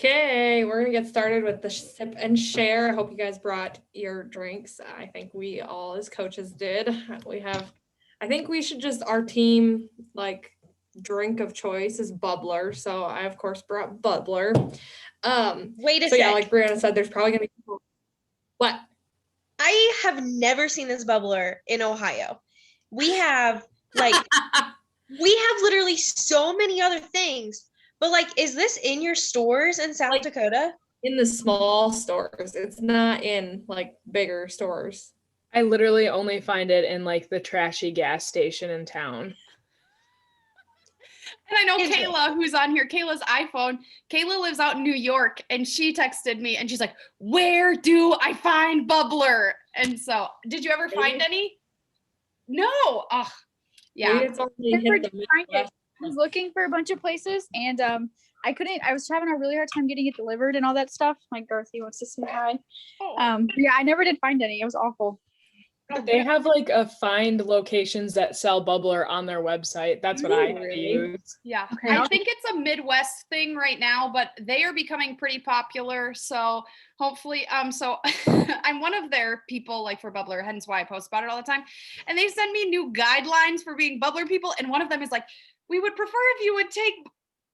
Okay, we're gonna get started with the sip and share. I hope you guys brought your drinks. I think we all as coaches did. I think we should just, our team, like, drink of choice is bubbler. So I of course brought bubbler. Wait a so yeah, sec. like Brianna said, there's probably gonna be what? I have never seen this bubbler in Ohio. We have literally so many other things, but is this in your stores in South Like Dakota? in the small stores. It's not in like bigger stores. I literally only find it in like the trashy gas station in town. And I know Interesting. Kayla, who's on here, Kayla's iPhone. Kayla lives out in New York, and she texted me, and she's like, "Where do I find bubbler?" And so, did you ever find any? No. Oh, yeah. Maybe it's only hit Never the did find it. Midwest. I was looking for a bunch of places and I was having a really hard time getting it delivered and all that stuff. Like Dorothy wants to say hi. Oh. Yeah, I never did find any. It was awful. They have like a find locations that sell bubbler on their website. That's what I Really? use. Yeah, Okay, I I'll- think it's a Midwest thing right now, but they are becoming pretty popular. So hopefully, so I'm one of their people, like for bubbler, hence why I post about it all the time. And they send me new guidelines for being bubbler people, and one of them is like, "We would prefer if you would take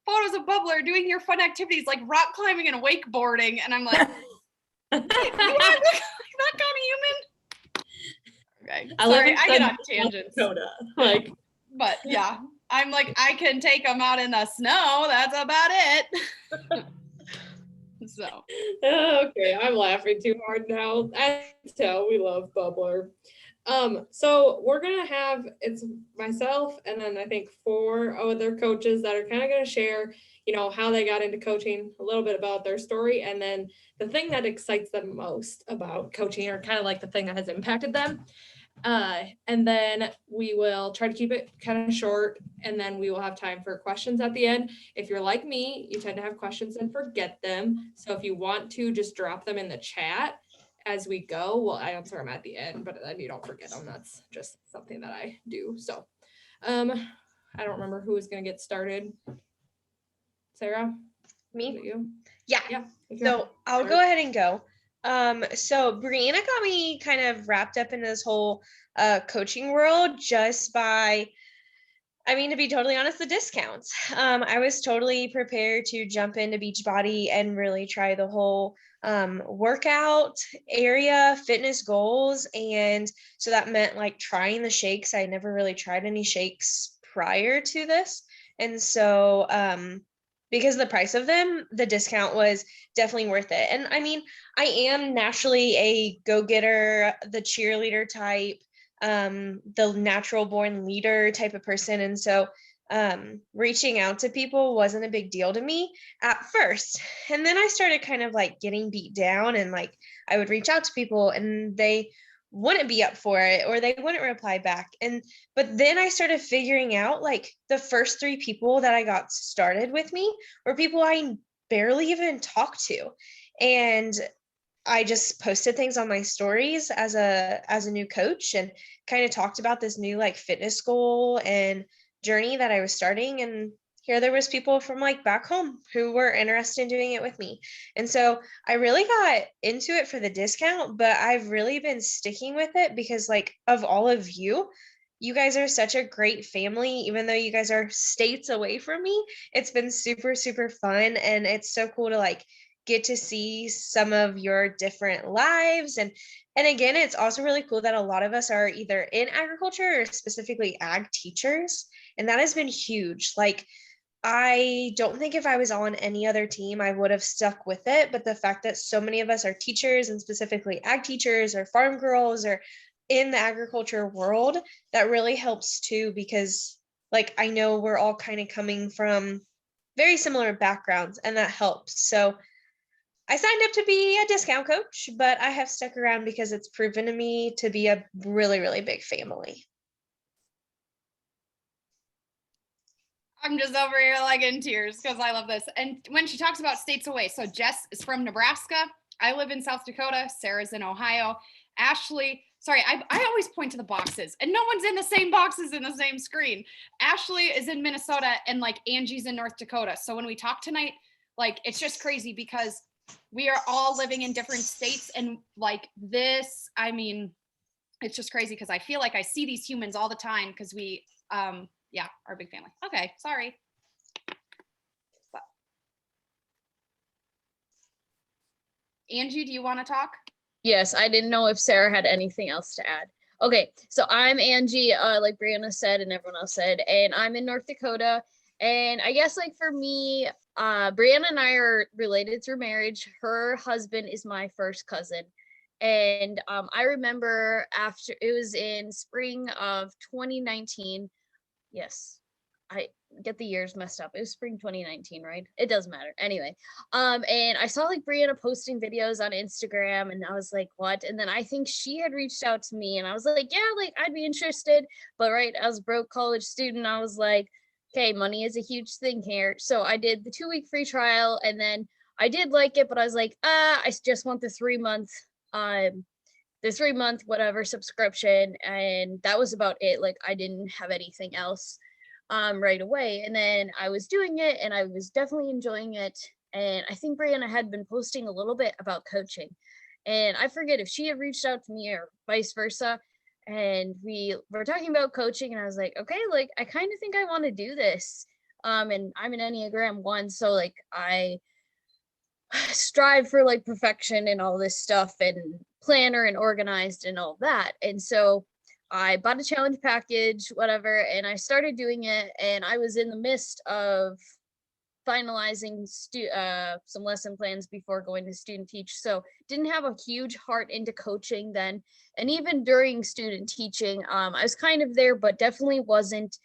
photos of bubbler doing your fun activities like rock climbing and wakeboarding." And I'm like, "Do I look like that kind of human?" Okay, sorry, I get on tangents. Dakota. Like, But yeah, I'm like, I can take them out in the snow. That's about it. So, okay, I'm laughing too hard now. I can tell we love bubbler. So we're gonna have, it's myself and then I think 4 other coaches that are kind of gonna share, how they got into coaching, a little bit about their story, and then the thing that excites them most about coaching, or kind of like the thing that has impacted them. And then we will try to keep it kind of short, and then we will have time for questions at the end. If you're like me, you tend to have questions and forget them. So if you want to, just drop them in the chat as we go. We'll answer them at the end, but then you don't forget them. That's just something that I do. So I don't remember who is going to get started. Sarah? Me? Is it you? Yeah. Yeah. So I'll go ahead and go. So Brianna got me kind of wrapped up in this whole coaching world just by, to be totally honest, the discounts. I was totally prepared to jump into Beachbody and really try the whole workout area, fitness goals. And so that meant like trying the shakes. I never really tried any shakes prior to this. And so, because of the price of them, the discount was definitely worth it. And I am naturally a go-getter, the cheerleader type, the natural born leader type of person. And so reaching out to people wasn't a big deal to me at first. And then I started kind of like getting beat down, and like I would reach out to people and they wouldn't be up for it, or they wouldn't reply back. But then I started figuring out like the first 3 people that I got started with me were people I barely even talked to. And I just posted things on my stories as a new coach, and kind of talked about this new like fitness goal and journey that I was starting. And here there was people from like back home who were interested in doing it with me. And so I really got into it for the discount, but I've really been sticking with it because like of all of you guys are such a great family. Even though you guys are states away from me, it's been super, super fun. And it's so cool to like get to see some of your different lives. And again, it's also really cool that a lot of us are either in agriculture or specifically ag teachers. And that has been huge. Like, I don't think if I was on any other team, I would have stuck with it. But the fact that so many of us are teachers, and specifically ag teachers or farm girls or in the agriculture world, that really helps too, because like I know we're all kind of coming from very similar backgrounds, and that helps. So I signed up to be a discount coach, but I have stuck around because it's proven to me to be a really, really big family. I'm just over here like in tears because I love this. And when she talks about states away, so Jess is from Nebraska. I live in South Dakota. Sarah's in Ohio. Ashley, sorry, I always point to the boxes, and no one's in the same boxes in the same screen. Ashley is in Minnesota, and like Angie's in North Dakota. So when we talk tonight, Like, it's just crazy because we are all living in different states, and like this, I mean, it's just crazy because I feel like I see these humans all the time because we, yeah, are a big family. Okay, sorry. Angie, do you want to talk? Yes, I didn't know if Sarah had anything else to add. Okay, so I'm Angie, like Brianna said and everyone else said, and I'm in North Dakota. And I guess like for me, Brianna and I are related through marriage. Her husband is my first cousin. And I remember after, it was in spring of 2019. Yes, I get the years messed up. It was spring 2019, right? It doesn't matter. Anyway, and I saw like Brianna posting videos on Instagram, and I was like, what? And then I think she had reached out to me, and I was like, yeah, like I'd be interested. But right, as a broke college student, I was like, okay, money is a huge thing here. So I did the 2-week free trial, and then I did like it, but I was like, I just want the 3-month the 3-month whatever subscription, and that was about it. Like I didn't have anything else right away. And then I was doing it, and I was definitely enjoying it. And I think Brianna had been posting a little bit about coaching, and I forget if she had reached out to me or vice versa. And we were talking about coaching, and I was like, okay, like I kind of think I want to do this. And I'm an Enneagram 1, so like I strive for like perfection and all this stuff, and planner and organized and all that. And so I bought a challenge package, whatever, and I started doing it. And I was in the midst of finalizing some lesson plans before going to student teach. So didn't have a huge heart into coaching then. And even during student teaching, I was kind of there, but definitely wasn't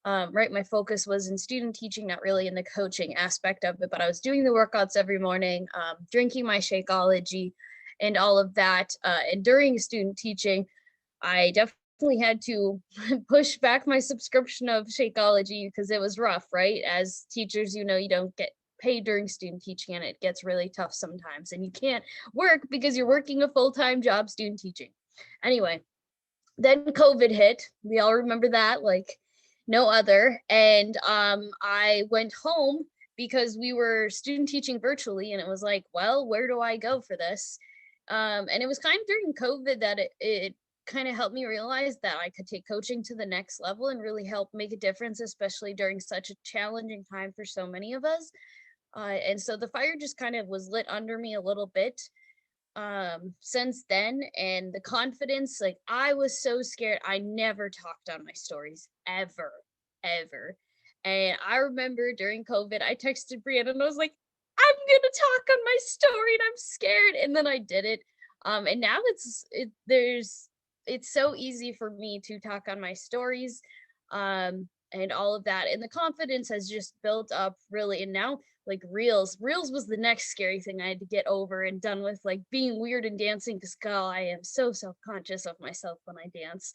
right. My focus was in student teaching, not really in the coaching aspect of it, but I was doing the workouts every morning, drinking my Shakeology and all of that. And during student teaching, I definitely had to push back my subscription of Shakeology because it was rough, right? As teachers, you know, you don't get paid during student teaching, and it gets really tough sometimes, and you can't work because you're working a full-time job student teaching. Anyway, then COVID hit. We all remember that like no other. And I went home because we were student teaching virtually, and it was like, well, where do I go for this? And it was kind of during COVID that it kind of helped me realize that I could take coaching to the next level and really help make a difference, especially during such a challenging time for so many of us. And so the fire just kind of was lit under me a little bit since then. And the confidence, like I was so scared. I never talked on my stories ever. And I remember during COVID, I texted Brianna and I was like, I'm gonna talk on my story and I'm scared. And then I did it. And now it's so easy for me to talk on my stories and all of that. And the confidence has just built up really. And now like reels was the next scary thing I had to get over and done with, like being weird and dancing, because girl, I am so self-conscious of myself when I dance.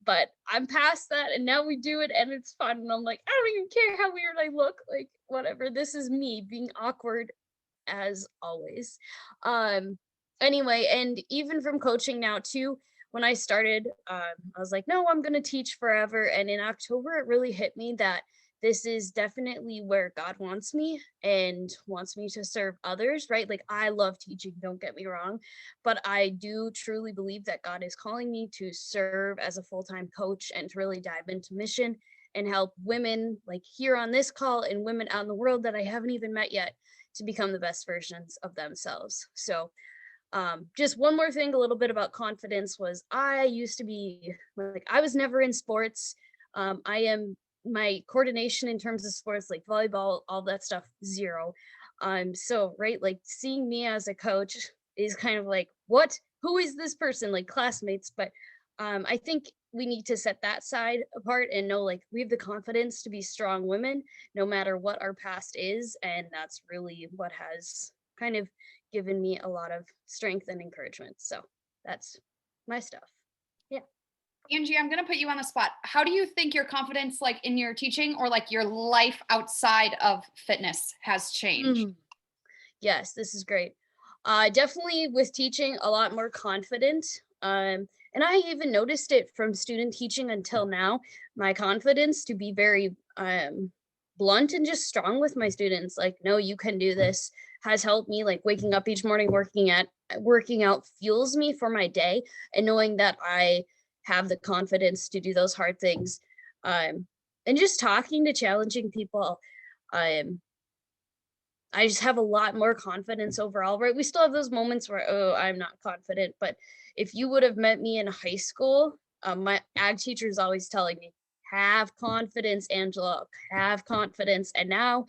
But I'm past that, and now we do it and it's fun. And I'm like, I don't even care how weird I look, like whatever. This is me being awkward as always. Anyway, and even from coaching now too, when I started, I was like, no, I'm gonna teach forever. And in October, it really hit me that this is definitely where God wants me and wants me to serve others, right? Like I love teaching, don't get me wrong, but I do truly believe that God is calling me to serve as a full-time coach and to really dive into mission and help women like here on this call and women out in the world that I haven't even met yet to become the best versions of themselves. So just one more thing, a little bit about confidence was I used to be like, I was never in sports. My coordination in terms of sports like volleyball, all that stuff, zero. So right, like seeing me as a coach is kind of like, who is this person, like classmates? But I think we need to set that side apart and know like we have the confidence to be strong women no matter what our past is. And that's really what has kind of given me a lot of strength and encouragement. So that's my stuff. Yeah. Angie, I'm going to put you on the spot. How do you think your confidence, like in your teaching or like your life outside of fitness, has changed? Yes, this is great. Definitely with teaching a lot more confident. And I even noticed it from student teaching until now, my confidence to be very blunt and just strong with my students. Like, no, you can do this, has helped me. Like waking up each morning, working out fuels me for my day, and knowing that I have the confidence to do those hard things. And just talking to challenging people. I just have a lot more confidence overall, right? We still have those moments where, oh, I'm not confident. But if you would have met me in high school, my ag teacher is always telling me, have confidence, Angela, have confidence. And now,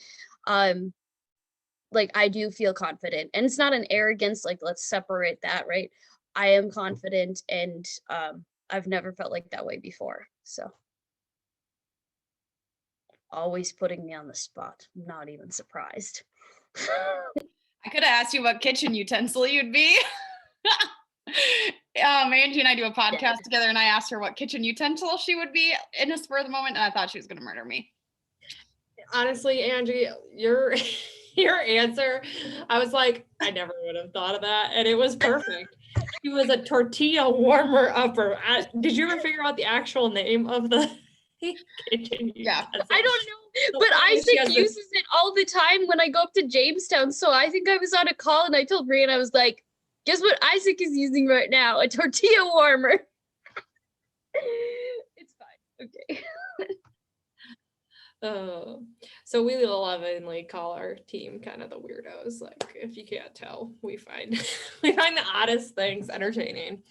like, I do feel confident, and it's not an arrogance, like, let's separate that, right? I am confident, and I've never felt like that way before. So always putting me on the spot. I'm not even surprised. I could have asked you what kitchen utensil you'd be. Angie and I do a podcast together, and I asked her what kitchen utensil she would be in a spur of the moment, and I thought she was going to murder me. Honestly, Angie, your answer, I was like, I never would have thought of that, and it was perfect. She was a tortilla warmer upper. Did you ever figure out the actual name of the kitchen Yeah. utensil? I don't know, but Isaac uses it all the time when I go up to Jamestown. So I think I was on a call and I told Brianna, I was like, guess what Isaac is using right now? A tortilla warmer. It's fine. Okay. So we lovingly call our team kind of the weirdos. Like, if you can't tell, we find the oddest things entertaining,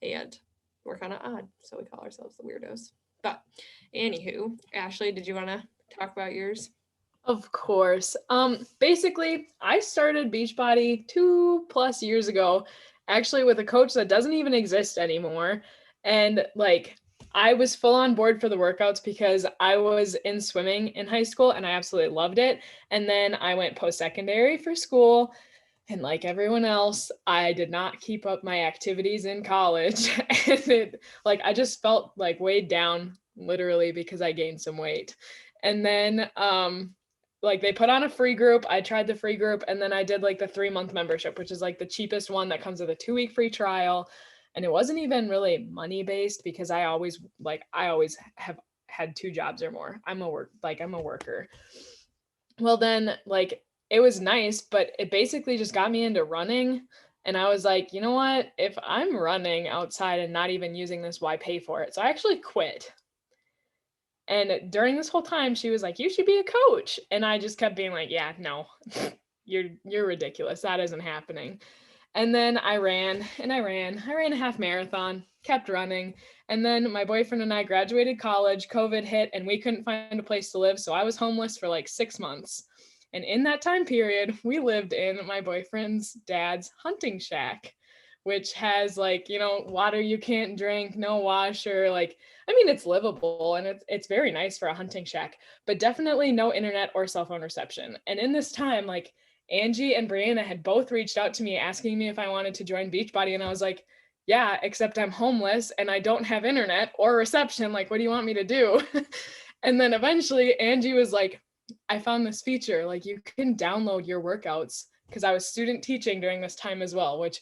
and we're kind of odd, so we call ourselves the weirdos. But anywho, Ashley, did you want to talk about yours? Of course. Basically, I started Beachbody 2+ years ago, actually with a coach that doesn't even exist anymore. And like, I was full on board for the workouts because I was in swimming in high school and I absolutely loved it. And then I went post-secondary for school. And like everyone else, I did not keep up my activities in college. And I just felt like weighed down literally because I gained some weight. And then they put on a free group. I tried the free group, and then I did like the 3-month membership, which is like the cheapest one that comes with a 2-week free trial. And it wasn't even really money based because I always have had 2 jobs or more. I'm a worker. Well, then it was nice, but it basically just got me into running. And I was like, you know what? If I'm running outside and not even using this, why pay for it? So I actually quit. And during this whole time, she was like, you should be a coach. And I just kept being like, yeah, no, you're ridiculous. That isn't happening. And then I ran a half marathon, kept running. And then my boyfriend and I graduated college, COVID hit, and we couldn't find a place to live. So I was homeless for like 6 months. And in that time period, we lived in my boyfriend's dad's hunting shack, which has water you can't drink, no washer. It's livable and it's very nice for a hunting shack, but definitely no internet or cell phone reception. And in this time, Angie and Brianna had both reached out to me asking me if I wanted to join Beachbody. And I was like, yeah, except I'm homeless and I don't have internet or reception. What do you want me to do? And then eventually Angie was like, I found this feature, you can download your workouts, because I was student teaching during this time as well, which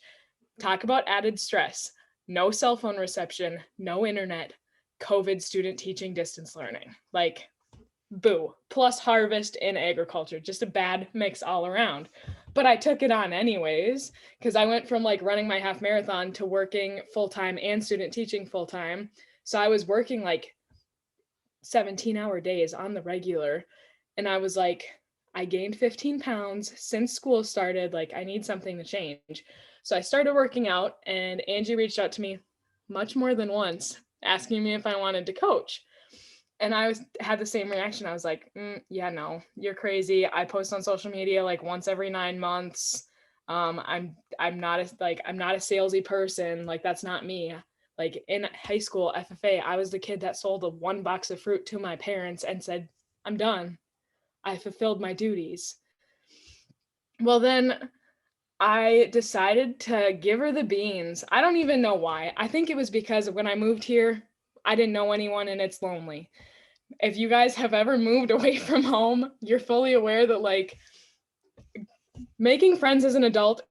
talk about added stress, no cell phone reception, no internet, COVID student teaching, distance learning, boo, plus harvest in agriculture, just a bad mix all around. But I took it on anyways, because I went from running my half marathon to working full-time and student teaching full-time. So I was working 17-hour days on the regular. And I was like, I gained 15 pounds since school started. I need something to change. So I started working out, and Angie reached out to me much more than once, asking me if I wanted to coach. And I had the same reaction. I was like, yeah, no, you're crazy. I post on social media once every 9 months. I'm not a salesy person. That's not me. In high school, FFA, I was the kid that sold a 1 box of fruit to my parents and said, I'm done. I fulfilled my duties. Well, then I decided to give her the beans. I don't even know why. I think it was because when I moved here, I didn't know anyone and it's lonely. If you guys have ever moved away from home, you're fully aware that making friends as an adult,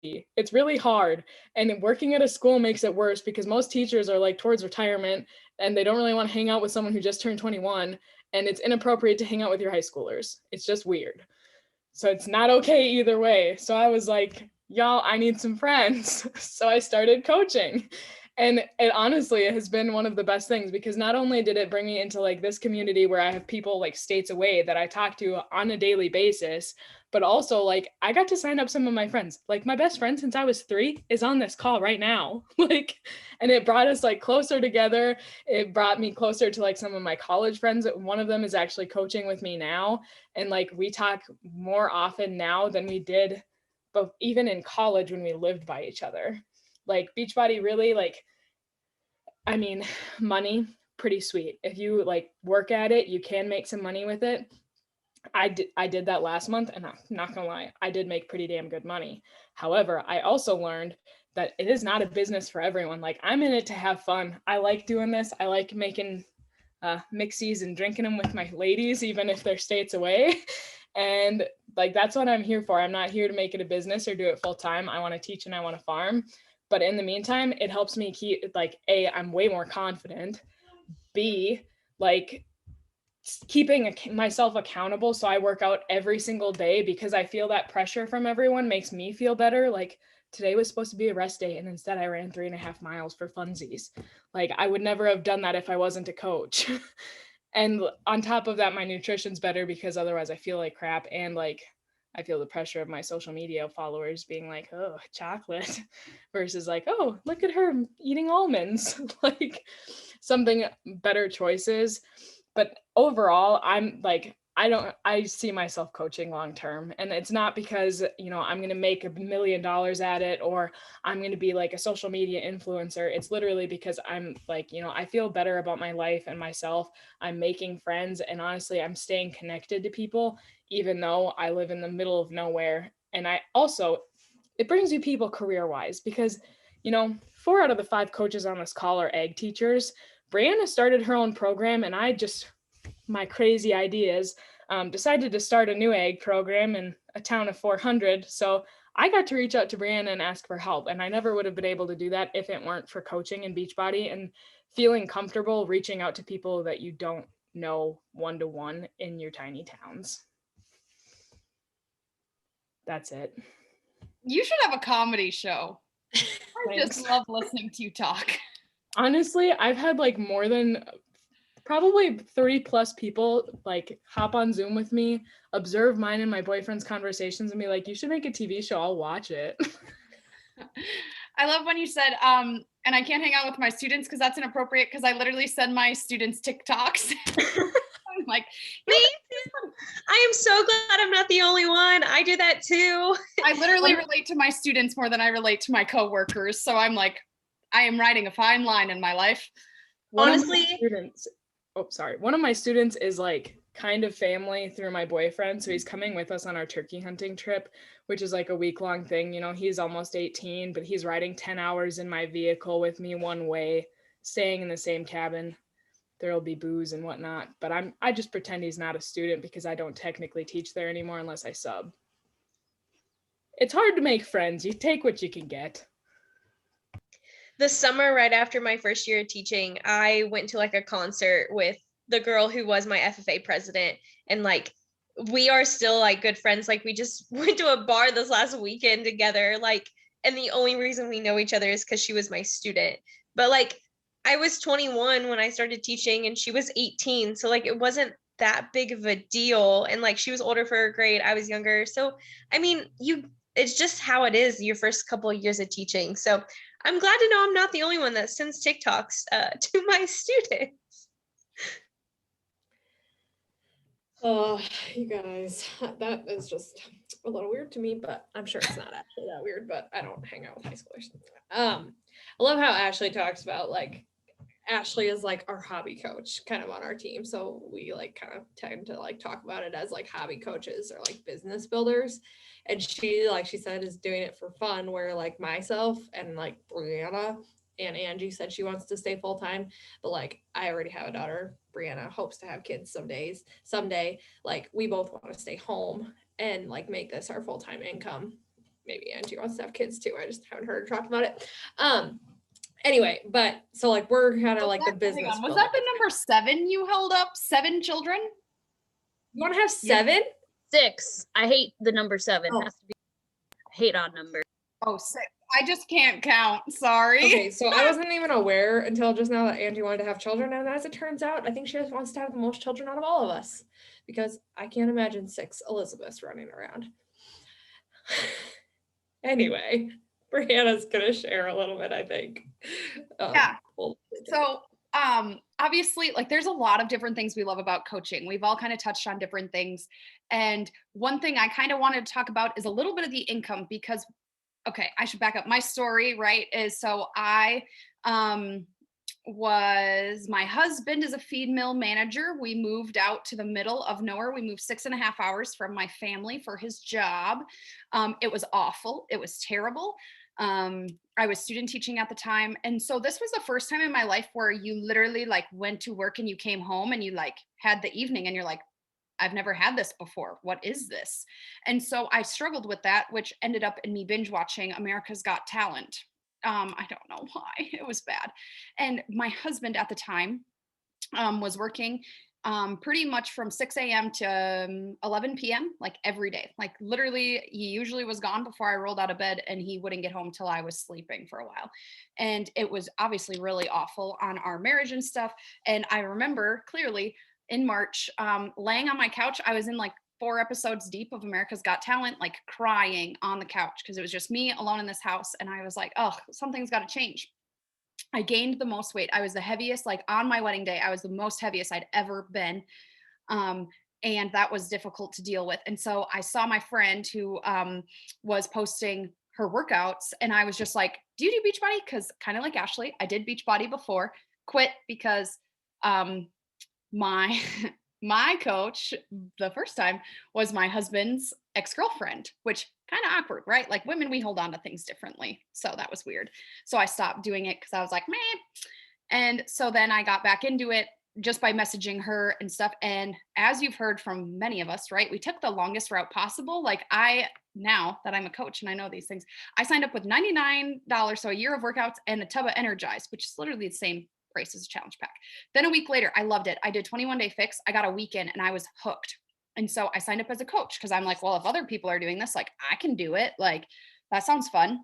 it's really hard. And working at a school makes it worse because most teachers are towards retirement and they don't really want to hang out with someone who just turned 21. and it's inappropriate to hang out with your high schoolers. It's just weird. So it's not okay either way. So I was like, y'all, I need some friends. So I started coaching. And it honestly has been one of the best things, because not only did it bring me into like this community where I have people like states away that I talk to on a daily basis, but also like I got to sign up some of my friends. Like my best friend since I was 3 is on this call right now. Like, and it brought us like closer together. It brought me closer to like some of my college friends. One of them is actually coaching with me now. And like we talk more often now than we did, but even in college when we lived by each other. Like Beachbody really, like, I mean, money, pretty sweet. If you like work at it, you can make some money with it. I did that last month, and I'm not gonna lie, I did make pretty damn good money. However, I also learned that it is not a business for everyone. Like I'm in it to have fun. I like doing this. I like making mixies and drinking them with my ladies, even if they're states away. And like, that's what I'm here for. I'm not here to make it a business or do it full time. I want to teach and I want to farm. But in the meantime, it helps me keep like, A, I'm way more confident. B, like keeping myself accountable. So I work out every single day because I feel that pressure from everyone makes me feel better. Like today was supposed to be a rest day, and instead I ran 3.5 miles for funsies. Like I would never have done that if I wasn't a coach. And on top of that, my nutrition's better because otherwise I feel like crap. And like, I feel the pressure of my social media followers being like, oh, chocolate versus like, oh, look at her eating almonds, like something better choices. But overall, I'm like, I see myself coaching long term. And it's not because, you know, I'm going to make $1 million at it, or I'm going to be like a social media influencer. It's literally because I'm like, you know, I feel better about my life and myself. I'm making friends, and honestly, I'm staying connected to people, even though I live in the middle of nowhere. And I also, it brings you people career wise, because, you know, 4 out of the 5 coaches on this call are ag teachers. Brianna started her own program, and I just, my crazy ideas, decided to start a new ag program in a town of 400. So I got to reach out to Brianna and ask for help. And I never would have been able to do that if it weren't for coaching in Beachbody and feeling comfortable reaching out to people that you don't know one-to-one in your tiny towns. That's it. You should have a comedy show. I Thanks. just love listening to you talk. Honestly, I've had like more than probably 30 plus people like hop on Zoom with me, observe mine and my boyfriend's conversations, and be like, you should make a TV show. I'll watch it. I love when you said, and I can't hang out with my students because that's inappropriate, because I literally send my students TikToks. I'm like, Me too. I am so glad I'm not the only one. I do that too. I literally relate to my students more than I relate to my coworkers. So I'm like, I am riding a fine line in my life. Honestly, one of my students is like kind of family through my boyfriend. So he's coming with us on our turkey hunting trip, which is like a week-long thing. You know, he's almost 18, but he's riding 10 hours in my vehicle with me one way, staying in the same cabin. There'll be booze and whatnot, but I just pretend he's not a student because I don't technically teach there anymore unless I sub. It's hard to make friends. You take what you can get. the summer right after my first year of teaching, I went to like a concert with the girl who was my FFA president, and like we are still like good friends. Like we just went to a bar this last weekend together, like, and the only reason we know each other is because she was my student. But like I was 21 when I started teaching and she was 18, so like it wasn't that big of a deal, and like she was older for her grade, I was younger. So I mean, it's just how it is your first couple of years of teaching. So I'm glad to know I'm not the only one that sends TikToks to my students. Oh, you guys, that is just a little weird to me, but I'm sure it's not actually that weird, but I don't hang out with high schoolers. I love how Ashley talks about like, Ashley is like our hobby coach kind of on our team. So we like kind of tend to like talk about it as like hobby coaches or like business builders. And she, like she said, is doing it for fun, where like myself and like Brianna and Angie said she wants to stay full time, but like I already have a daughter. Brianna hopes to have kids someday. Like we both want to stay home and like make this our full-time income. Maybe Angie wants to have kids too. I just haven't heard her talk about it. Anyway, but so like we're kind of Was like the that- hang business. on, was builder. that the number 7 you held up? 7 children? You want to have 7? 6. I hate the number 7. Oh. Has to be hate odd number. Oh, 6. I just can't count. Sorry. Okay, so I wasn't even aware until just now that Angie wanted to have children, and as it turns out, I think she wants to have the most children out of all of us because I can't imagine 6 Elizabeths running around. Anyway, Brianna's gonna share a little bit, I think. Yeah. Well, So obviously, like there's a lot of different things we love about coaching. We've all kind of touched on different things. And one thing I kind of wanted to talk about is a little bit of the income because okay, I should back up. My story, right, is so I was my husband is a feed mill manager. We moved out to the middle of nowhere. We moved 6.5 hours from my family for his job. It was awful. It was terrible. I was student teaching at the time. And so this was the first time in my life where you literally like went to work and you came home and you like had the evening and you're like, I've never had this before. What is this? And so I struggled with that, which ended up in me binge watching America's Got Talent. I don't know why. It was bad. And my husband at the time was working pretty much from 6 a.m. to 11 p.m. like every day. Like literally, he usually was gone before I rolled out of bed and he wouldn't get home till I was sleeping for a while. And it was obviously really awful on our marriage and stuff. And I remember clearly in March, laying on my couch, I was in like 4 episodes deep of America's Got Talent, like crying on the couch because it was just me alone in this house. And I was like, oh, something's got to change. I gained the most weight. I was the heaviest, like on my wedding day, I was the most heaviest I'd ever been. And that was difficult to deal with. And so I saw my friend who was posting her workouts and I was just like, do you do Beachbody? Because kind of like Ashley, I did Beachbody before, quit because my coach the first time was my husband's ex-girlfriend, which kind of awkward, right? Like women, we hold on to things differently. So that was weird. So I stopped doing it because I was like, meh. And so then I got back into it just by messaging her and stuff. And as you've heard from many of us, right, we took the longest route possible. Like now that I'm a coach and I know these things, I signed up with $99, so a year of workouts and a tub of Energize, which is literally the same price as a challenge pack. Then a week later, I loved it. I did 21-day fix. I got a weekend and I was hooked. And so I signed up as a coach because I'm like, well, if other people are doing this, like I can do it. Like that sounds fun.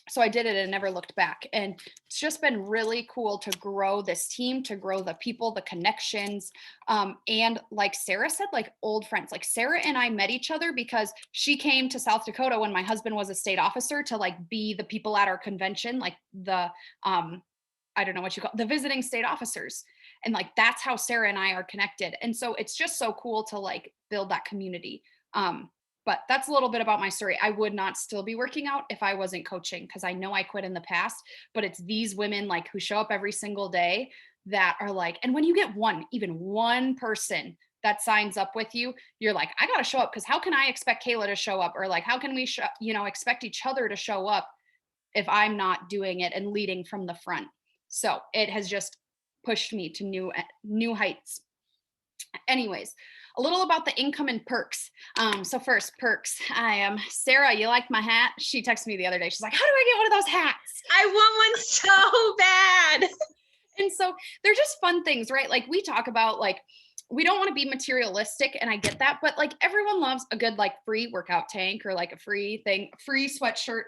So I did it and never looked back. And it's just been really cool to grow this team, to grow the people, the connections. And like Sarah said, like old friends, like Sarah and I met each other because she came to South Dakota when my husband was a state officer to like be the people at our convention, like the, I don't know what you call the visiting state officers. And like, that's how Sarah and I are connected. And so it's just so cool to like build that community. But that's a little bit about my story. I would not still be working out if I wasn't coaching because I know I quit in the past, but it's these women like who show up every single day that are like, and when you get even one person that signs up with you, you're like, I got to show up because how can I expect Kayla to show up? Or like, how can we, expect each other to show up if I'm not doing it and leading from the front? So it has just pushed me to new heights. Anyways, a little about the income and perks. So first, perks. I am Sarah. You like my hat? She texted me the other day. She's like, how do I get one of those hats? I want one so bad. And so they're just fun things, right? Like we talk about like, we don't want to be materialistic and I get that, but like everyone loves a good like free workout tank or like a free sweatshirt.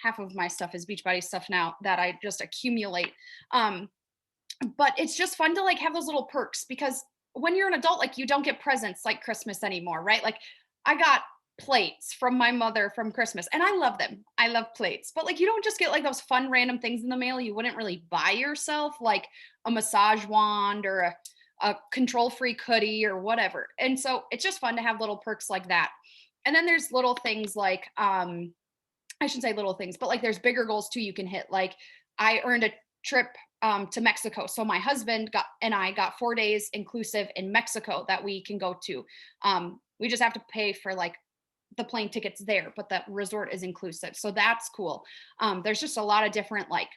Half of my stuff is Beachbody stuff now that I just accumulate. But it's just fun to like have those little perks because when you're an adult, like you don't get presents like Christmas anymore, right? Like I got plates from my mother from Christmas and I love them. I love plates, but like you don't just get like those fun random things in the mail you wouldn't really buy yourself, like a massage wand or a control-freak hoodie or whatever. And so it's just fun to have little perks like that. And then there's little things like, I shouldn't say little things, but like there's bigger goals too you can hit. Like I earned a trip to Mexico. So my husband and I got 4 days inclusive in Mexico that we can go to. We just have to pay for like the plane tickets there, but the resort is inclusive. So that's cool. There's just a lot of different like,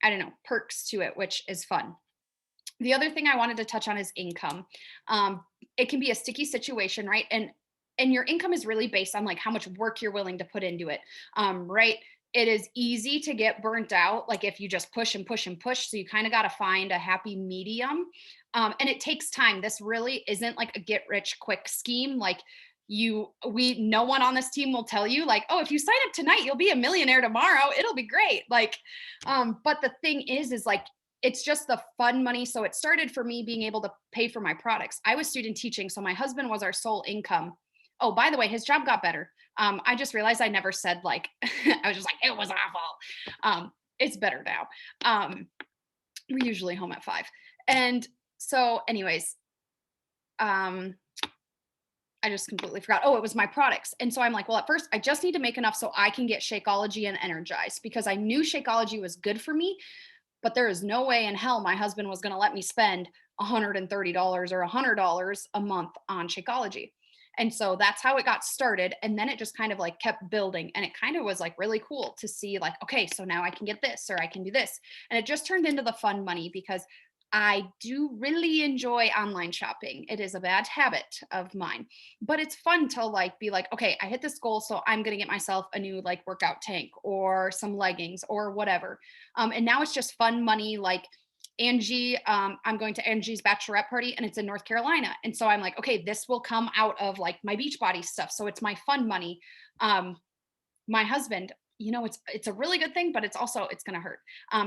I don't know, perks to it, which is fun. The other thing I wanted to touch on is income. It can be a sticky situation, right? And your income is really based on like how much work you're willing to put into it, right? it is easy to get burnt out, like if you just push and push and push. So you kind of got to find a happy medium. And it takes time. This really isn't like a get rich quick scheme. Like no one on this team will tell you like, oh, if you sign up tonight, you'll be a millionaire tomorrow. It'll be great. Like, but the thing is like, it's just the fun money. So it started for me being able to pay for my products. I was student teaching, so my husband was our sole income. Oh, by the way, his job got better. I just realized I never said like, I was just like, it was awful. It's better now. We're usually home at 5. And so anyways, I just completely forgot. Oh, it was my products. And so I'm like, well, at first I just need to make enough so I can get Shakeology and Energize, because I knew Shakeology was good for me, but there is no way in hell my husband was going to let me spend $130 or $100 a month on Shakeology. And so that's how it got started. And then it just kind of like kept building. And it kind of was like really cool to see like, okay, so now I can get this or I can do this. And it just turned into the fun money, because I do really enjoy online shopping. It is a bad habit of mine, but it's fun to like be like, okay, I hit this goal, so I'm going to get myself a new like workout tank or some leggings or whatever. And now it's just fun money. Like Angie, I'm going to Angie's bachelorette party and it's in North Carolina. And so I'm like, okay, this will come out of like my Beachbody stuff. So it's my fun money. My husband, you know, it's a really good thing, but it's going to hurt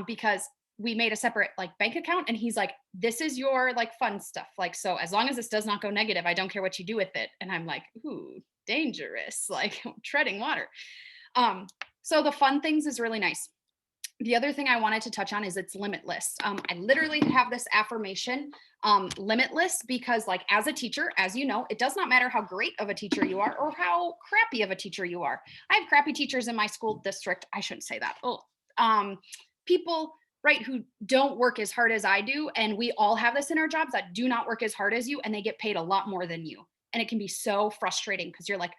because we made a separate like bank account, and he's like, this is your like fun stuff. Like, so as long as this does not go negative, I don't care what you do with it. And I'm like, ooh, dangerous, like treading water. So the fun things is really nice. The other thing I wanted to touch on is it's limitless. I literally have this affirmation, limitless, because like as a teacher, as you know, it does not matter how great of a teacher you are or how crappy of a teacher you are. I have crappy teachers in my school district. I shouldn't say that. People, right, who don't work as hard as I do. And we all have this in our jobs that do not work as hard as you, and they get paid a lot more than you. And it can be so frustrating because you're like,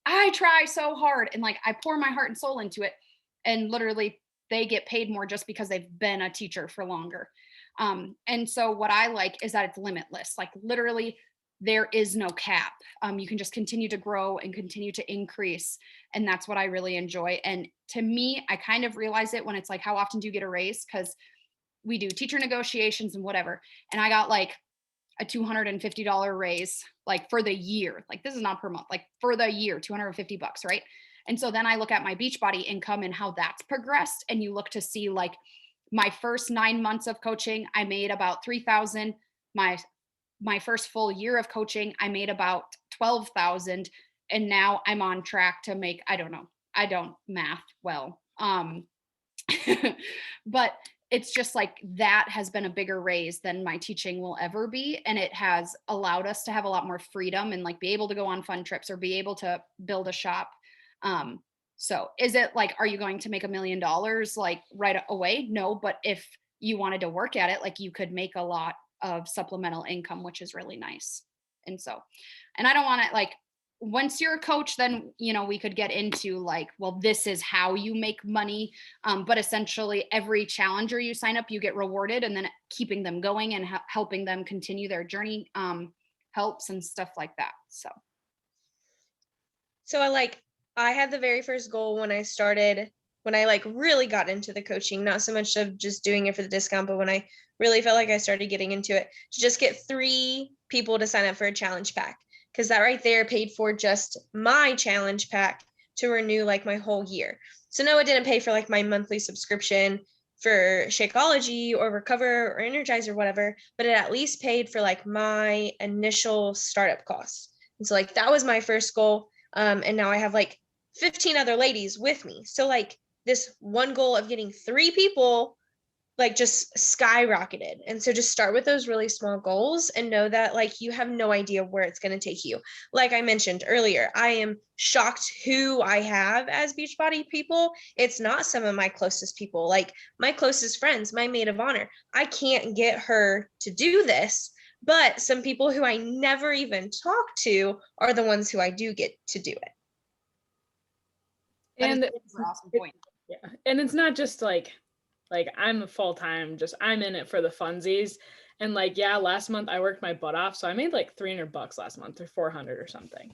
I try so hard and like I pour my heart and soul into it. And literally they get paid more just because they've been a teacher for longer. And so what I like is that it's limitless. Like literally there is no cap. You can just continue to grow and continue to increase. And that's what I really enjoy. And to me, I kind of realize it when it's like, how often do you get a raise? Because we do teacher negotiations and whatever. And I got like a $250 raise, like for the year. Like this is not per month, like for the year, $250, right? And so then I look at my Beachbody income and how that's progressed. And you look to see like my first 9 months of coaching, I made about $3,000. My first full year of coaching, I made about $12,000. And now I'm on track to make, I don't know, I don't math well. But it's just like that has been a bigger raise than my teaching will ever be. And it has allowed us to have a lot more freedom and like be able to go on fun trips or be able to build a shop. So is it like, are you going to make $1 million like right away? No, but if you wanted to work at it, like you could make a lot of supplemental income, which is really nice. And so, and I don't want to like, once you're a coach, then, you know, we could get into like, well, this is how you make money. But essentially every challenger you sign up, you get rewarded, and then keeping them going and helping them continue their journey helps and stuff like that. So I had the very first goal when I like really got into the coaching, not so much of just doing it for the discount, but when I really felt like I started getting into it, to just get 3 people to sign up for a challenge pack. Because that right there paid for just my challenge pack to renew like my whole year. So no, it didn't pay for like my monthly subscription for Shakeology or Recover or Energize or whatever, but it at least paid for like my initial startup costs. And so like that was my first goal. And now I have like 15 other ladies with me. So like this one goal of getting 3 people like just skyrocketed. And so just start with those really small goals and know that like you have no idea where it's going to take you. Like I mentioned earlier, I am shocked who I have as Beachbody people. It's not some of my closest people, like my closest friends, my maid of honor. I can't get her to do this, but some people who I never even talk to are the ones who I do get to do it. And That is an awesome point. yeah, and it's not just like I'm a full-time, just I'm in it for the funsies. And like, yeah, last month I worked my butt off, so I made like $300 last month or 400 or something.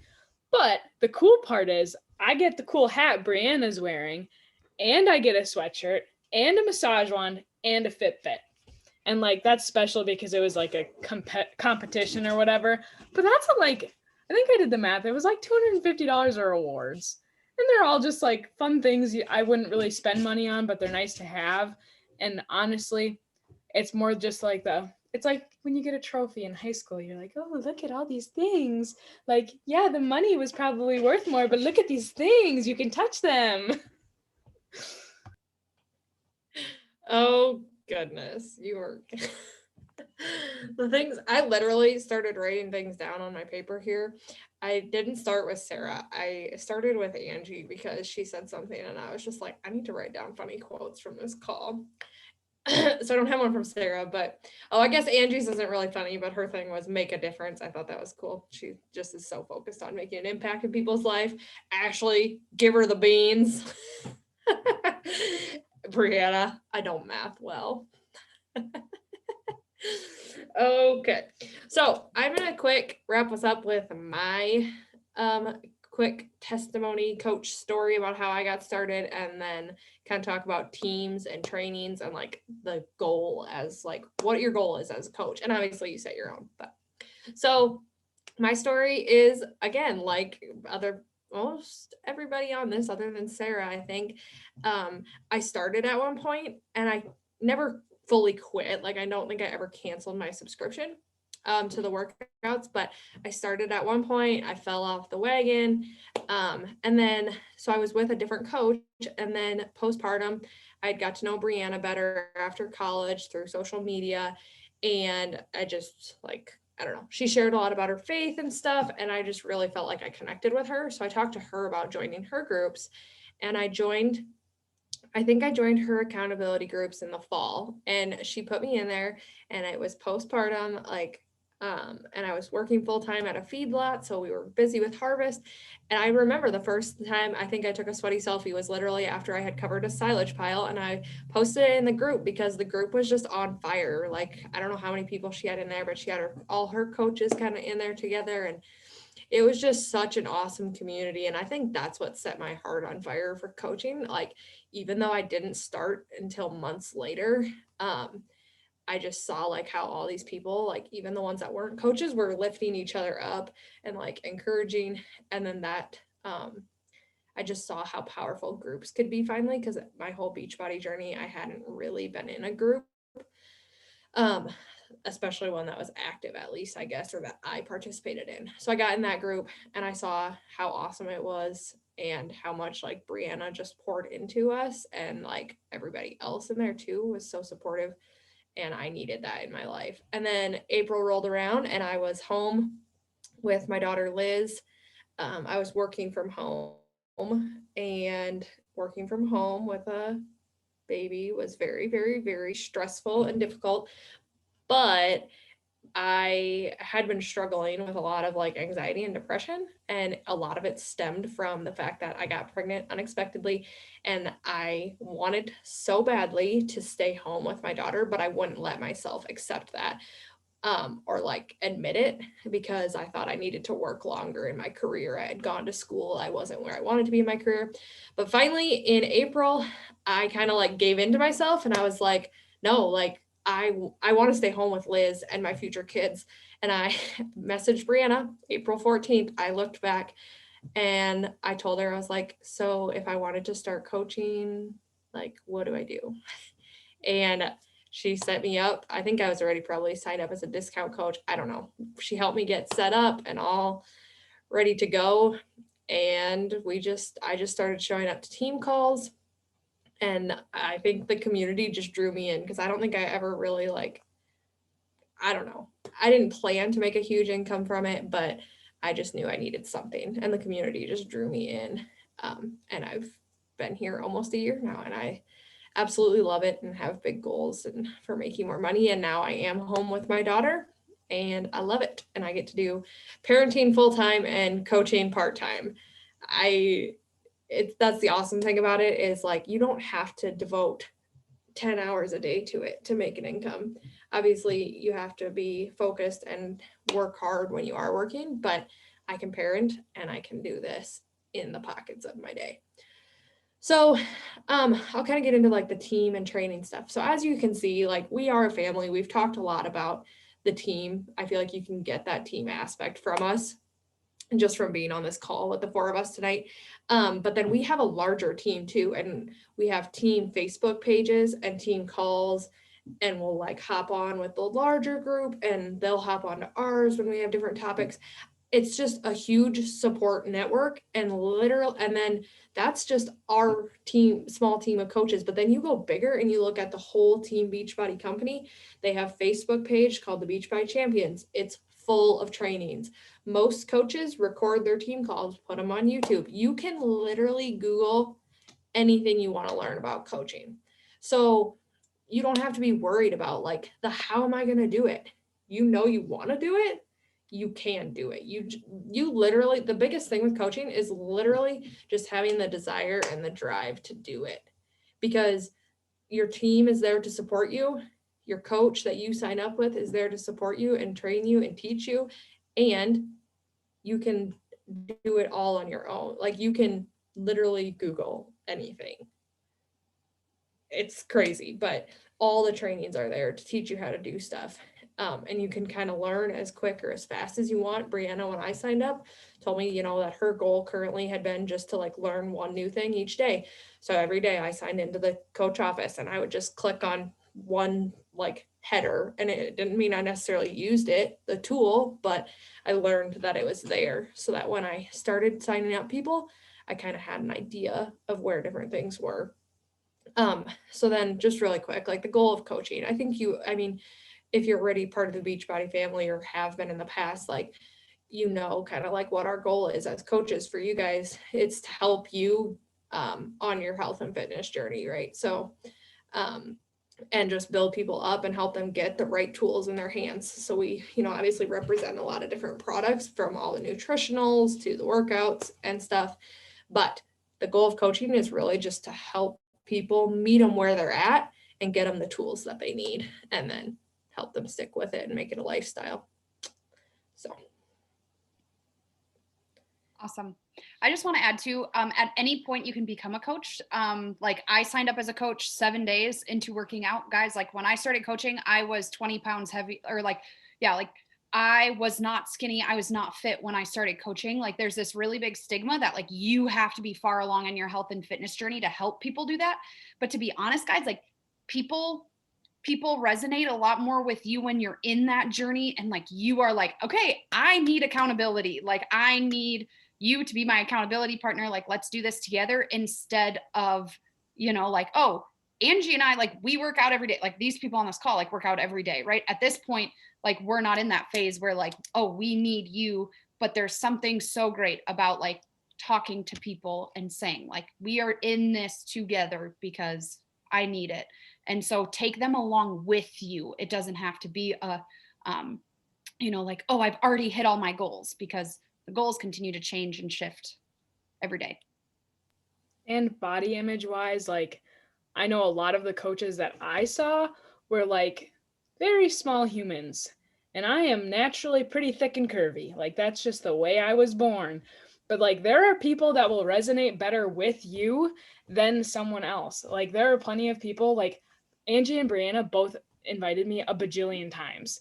But the cool part is I get the cool hat Brianna's wearing, and I get a sweatshirt and a massage wand and a Fitbit. And like that's special because it was like a competition or whatever. But that's like, I think I did the math. It was like $250 or awards. And they're all just like fun things I wouldn't really spend money on, but they're nice to have. And honestly, it's more just like it's like when you get a trophy in high school, you're like, oh, look at all these things. Like, yeah, the money was probably worth more, but look at these things. You can touch them. Oh goodness, you were the things I literally started writing things down on my paper here. I didn't start with Sarah. I started with Angie because she said something and I was just like, I need to write down funny quotes from this call. So I don't have one from Sarah, but I guess Angie's isn't really funny, but her thing was make a difference. I thought that was cool. She just is so focused on making an impact in people's life. Ashley, give her the beans. Brianna, I don't math well. Okay, so I'm gonna quick wrap us up with my quick testimony coach story about how I got started, and then kind of talk about teams and trainings and like the goal as like what your goal is as a coach. And obviously you set your own. But so my story is again like most everybody on this other than Sarah, I think. I started at one point and I never fully quit. Like I don't think I ever canceled my subscription to the workouts, but I started at one point, I fell off the wagon. And then, so I was with a different coach, and then postpartum, I got to know Brianna better after college through social media. And I just like, I don't know, she shared a lot about her faith and stuff. And I just really felt like I connected with her. So I talked to her about joining her groups, and I think I joined her accountability groups in the fall, and she put me in there, and it was postpartum, like, and I was working full time at a feedlot. So we were busy with harvest. And I remember the first time I think I took a sweaty selfie was literally after I had covered a silage pile, and I posted it in the group because the group was just on fire. Like, I don't know how many people she had in there, but she had all her coaches kind of in there together. And it was just such an awesome community. And I think that's what set my heart on fire for coaching. Like, even though I didn't start until months later, I just saw like how all these people, like even the ones that weren't coaches, were lifting each other up and like encouraging. And then that, I just saw how powerful groups could be finally, because my whole Beachbody journey, I hadn't really been in a group. Especially one that was active, at least, I guess, or that I participated in. So I got in that group and I saw how awesome it was and how much like Brianna just poured into us, and like everybody else in there too was so supportive, and I needed that in my life. And then April rolled around and I was home with my daughter Liz. I was working from home, and working from home with a baby was very, very, very stressful and difficult. But I had been struggling with a lot of like anxiety and depression, and a lot of it stemmed from the fact that I got pregnant unexpectedly, and I wanted so badly to stay home with my daughter, but I wouldn't let myself accept that or like admit it, because I thought I needed to work longer in my career. I had gone to school, I wasn't where I wanted to be in my career. But finally in April, I kind of like gave in to myself, and I was like, no, like I want to stay home with Liz and my future kids. And I messaged Brianna April 14th. I looked back and I told her, I was like, so if I wanted to start coaching, like, what do I do? And she set me up. I think I was already probably signed up as a discount coach. I don't know. She helped me get set up and all ready to go. And I just started showing up to team calls. And I think the community just drew me in, because I don't think I ever really like, I don't know. I didn't plan to make a huge income from it, but I just knew I needed something, and the community just drew me in. And I've been here almost a year now, and I absolutely love it and have big goals and for making more money. And now I am home with my daughter, and I love it. And I get to do parenting full-time and coaching part-time. That's the awesome thing about it, is like you don't have to devote 10 hours a day to it to make an income. Obviously you have to be focused and work hard when you are working, but I can parent and I can do this in the pockets of my day. So I'll kind of get into like the team and training stuff. So as you can see, like we are a family. We've talked a lot about the team. I feel like you can get that team aspect from us just from being on this call with the four of us tonight. But then we have a larger team too. And we have team Facebook pages and team calls, and we'll like hop on with the larger group and they'll hop on to ours when we have different topics. It's just a huge support network, and then that's just our team, small team of coaches. But then you go bigger and you look at the whole Team Beachbody company. They have Facebook page called the Beachbody Champions. It's full of trainings. Most coaches record their team calls, put them on YouTube. You can literally Google anything you want to learn about coaching. So you don't have to be worried about like how am I going to do it? You want to do it, you can do it. You literally, the biggest thing with coaching is literally just having the desire and the drive to do it, because your team is there to support you. Your coach that you sign up with is there to support you and train you and teach you, and you can do it all on your own. Like you can literally Google anything. It's crazy, but all the trainings are there to teach you how to do stuff. And you can kind of learn as quick or as fast as you want. Brianna, when I signed up, told me, that her goal currently had been just to like learn one new thing each day. So every day I signed into the coach office and I would just click on one like header, and it didn't mean I necessarily used it, the tool, but I learned that it was there so that when I started signing up people, I kind of had an idea of where different things were. So then just really quick, like the goal of coaching, I think if you're already part of the Beachbody family or have been in the past, like, kind of like what our goal is as coaches for you guys, it's to help you, on your health and fitness journey. Right. So, and just build people up and help them get the right tools in their hands. So we, obviously represent a lot of different products, from all the nutritionals to the workouts and stuff. But the goal of coaching is really just to help people meet them where they're at and get them the tools that they need, and then help them stick with it and make it a lifestyle. So. Awesome. I just want to add to, at any point you can become a coach. Like I signed up as a coach 7 days into working out, guys. Like when I started coaching, I was 20 pounds heavy, or I was not skinny. I was not fit when I started coaching. Like there's this really big stigma that like you have to be far along in your health and fitness journey to help people do that. But to be honest, guys, like people resonate a lot more with you when you're in that journey. And like, you are like, okay, I need accountability. Like I need you to be my accountability partner. Like, let's do this together, instead of, like, oh, Angie and I, like, we work out every day. Like these people on this call, like work out every day, right? At this point, like, we're not in that phase where like, oh, we need you, but there's something so great about like talking to people and saying like, we are in this together because I need it. And so take them along with you. It doesn't have to be a, like, oh, I've already hit all my goals, because the goals continue to change and shift every day. And body image wise, like I know a lot of the coaches that I saw were like very small humans, and I am naturally pretty thick and curvy. Like that's just the way I was born. But like there are people that will resonate better with you than someone else. Like there are plenty of people, like Angie and Brianna both invited me a bajillion times,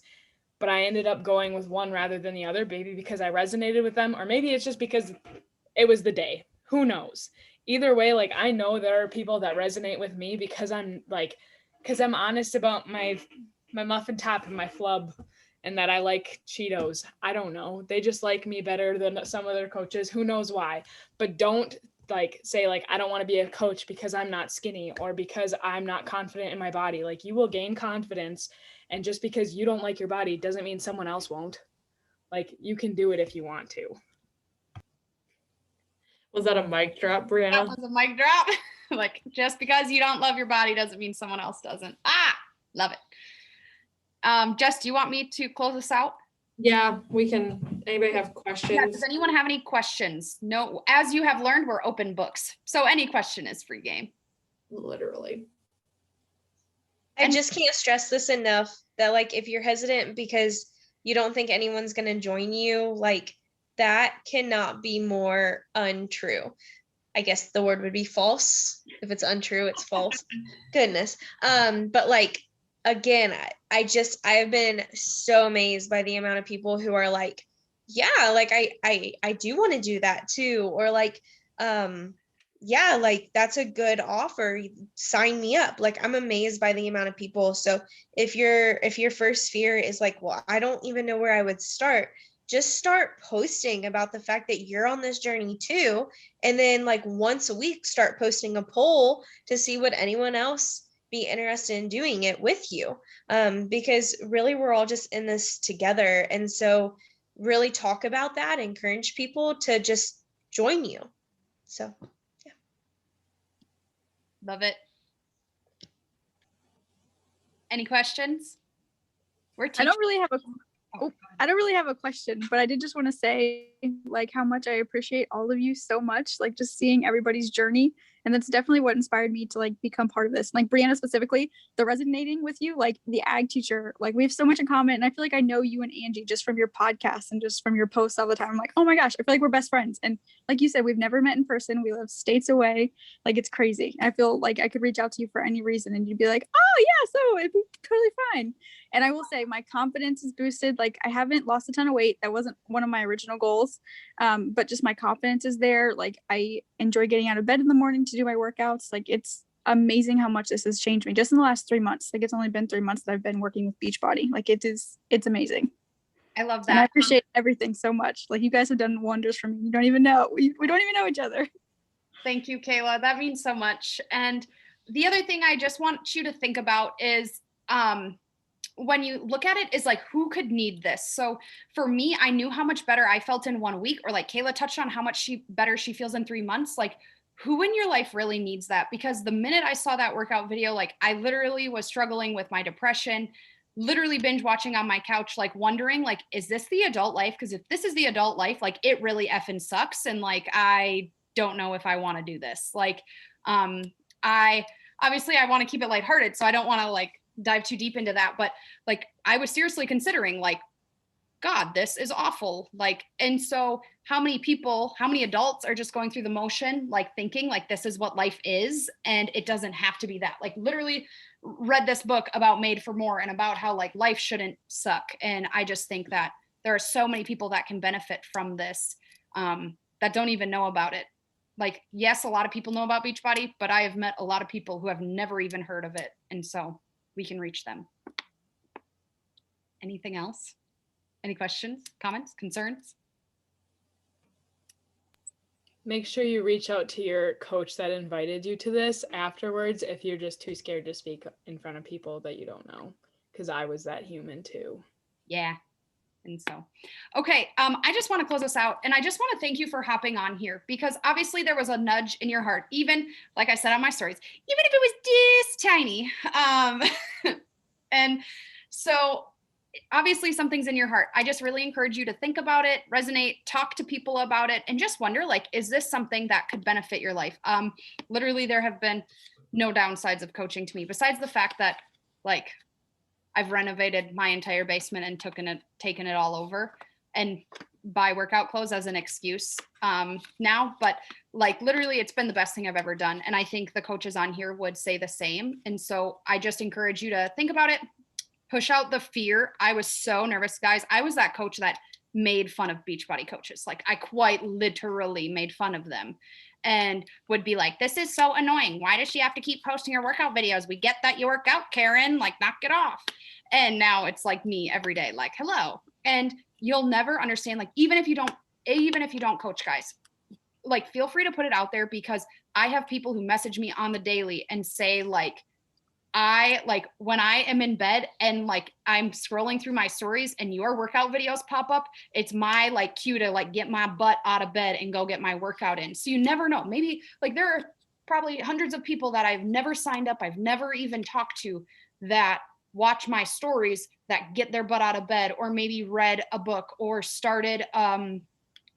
but I ended up going with one rather than the other, maybe because I resonated with them, or maybe it's just because it was the day. Who knows? Either way, like I know there are people that resonate with me because I'm honest about my muffin top and my flub, and that I like Cheetos. I don't know. They just like me better than some other coaches. Who knows why? But don't like say like, I don't want to be a coach because I'm not skinny or because I'm not confident in my body. Like you will gain confidence. And just because you don't like your body doesn't mean someone else won't. Like you can do it if you want to. Was that a mic drop, Brianna? That was a mic drop. Like just because you don't love your body doesn't mean someone else doesn't. Love it. Jess, do you want me to close this out? Yeah, we can. Anybody have questions? Yeah, does anyone have any questions? No, as you have learned, we're open books. So any question is free game. Literally. I just can't stress this enough that like if you're hesitant because you don't think anyone's going to join you, like that cannot be more untrue. I guess the word would be false. If it's untrue, it's false. Goodness. But like, again, I've been so amazed by the amount of people who are like, yeah, like I do want to do that too. Or like, yeah, like that's a good offer. Sign me up. Like I'm amazed by the amount of people. So if your first fear is like, well, I don't even know where I would start, just start posting about the fact that you're on this journey too. And then like once a week, start posting a poll to see would anyone else be interested in doing it with you. Because really we're all just in this together. And so really talk about that, encourage people to just join you. So Love it. Any questions? We're I don't really have a Oh, I don't really have a question, but I did just want to say like how much I appreciate all of you so much, like just seeing everybody's journey. And that's definitely what inspired me to like become part of this. Like Brianna specifically, the resonating with you, like the ag teacher, like we have so much in common. And I feel like I know you and Angie just from your podcast and just from your posts all the time. I'm like, oh my gosh, I feel like we're best friends. And like you said, we've never met in person. We live states away. Like it's crazy. I feel like I could reach out to you for any reason and you'd be like, oh yeah, so it'd be totally fine. And I will say my confidence is boosted. Like I haven't lost a ton of weight. That wasn't one of my original goals. But just my confidence is there. Like I enjoy getting out of bed in the morning to do my workouts. Like it's amazing how much this has changed me just in the last 3 months. Like it's only been 3 months that I've been working with Beachbody. Like it's amazing. I love And I that. appreciate everything so much. Like you guys have done wonders for me. You don't even know. We don't even know each other. Thank you, Kayla. That means so much. And the other thing I just want you to think about is when you look at it is like, who could need this? So for me, I knew how much better I felt in 1 week, or like Kayla touched on how much better she feels in 3 months. Like who in your life really needs that? Because the minute I saw that workout video, like I literally was struggling with my depression, literally binge watching on my couch, like wondering, like, is this the adult life? Because if this is the adult life, like it really effing sucks. And like, I don't know if I want to do this. Like, I want to keep it lighthearted. So I don't want to like dive too deep into that, but like I was seriously considering like, God, this is awful. Like, and so how many adults are just going through the motion, like thinking like this is what life is, and it doesn't have to be that. Like literally read this book about Made for More and about how like life shouldn't suck. And I just think that there are so many people that can benefit from this that don't even know about it. Like, yes, a lot of people know about Beachbody, but I have met a lot of people who have never even heard of it. And so we can reach them. Anything else? Any questions, comments, concerns? Make sure you reach out to your coach that invited you to this afterwards if you're just too scared to speak in front of people that you don't know, because I was that human too. Yeah. And so, okay, I just want to close us out, and I just want to thank you for hopping on here, because obviously there was a nudge in your heart, even like I said on my stories, even if it was this tiny. And so obviously something's in your heart. I just really encourage you to think about it, resonate, talk to people about it, and just wonder, like, is this something that could benefit your life? Literally there have been no downsides of coaching to me, besides the fact that like I've renovated my entire basement and taken it all over, and buy workout clothes as an excuse now. But like literally it's been the best thing I've ever done. And I think the coaches on here would say the same. And so I just encourage you to think about it, push out the fear. I was so nervous, guys. I was that coach that made fun of Beachbody coaches. Like I quite literally made fun of them and would be like, this is so annoying. Why does she have to keep posting her workout videos? We get that you work out, Karen, like knock it off. And now it's like me every day, like, hello. And you'll never understand, like, even if you don't coach, guys, like feel free to put it out there, because I have people who message me on the daily and say like, when I am in bed and like I'm scrolling through my stories and your workout videos pop up, it's my like cue to like get my butt out of bed and go get my workout in. So you never know. Maybe like there are probably hundreds of people that I've never signed up, I've never even talked to, that watch my stories, that get their butt out of bed, or maybe read a book or started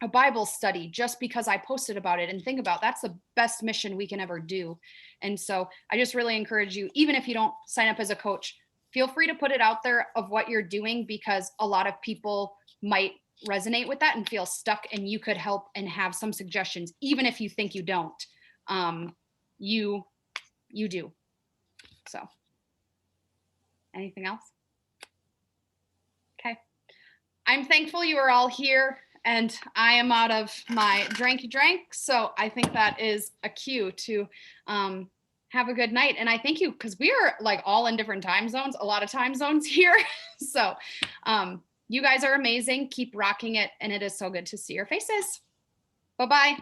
a Bible study just because I posted about it. And think about, that's the best mission we can ever do. And so I just really encourage you, even if you don't sign up as a coach, feel free to put it out there of what you're doing, because a lot of people might resonate with that and feel stuck, and you could help and have some suggestions, even if you think you don't, you do. So anything else? Okay. I'm thankful you are all here, and I am out of my dranky drink. So I think that is a cue to have a good night. And I thank you, because we are like all in different time zones, a lot of time zones here. So you guys are amazing. Keep rocking it. And it is so good to see your faces. Bye-bye.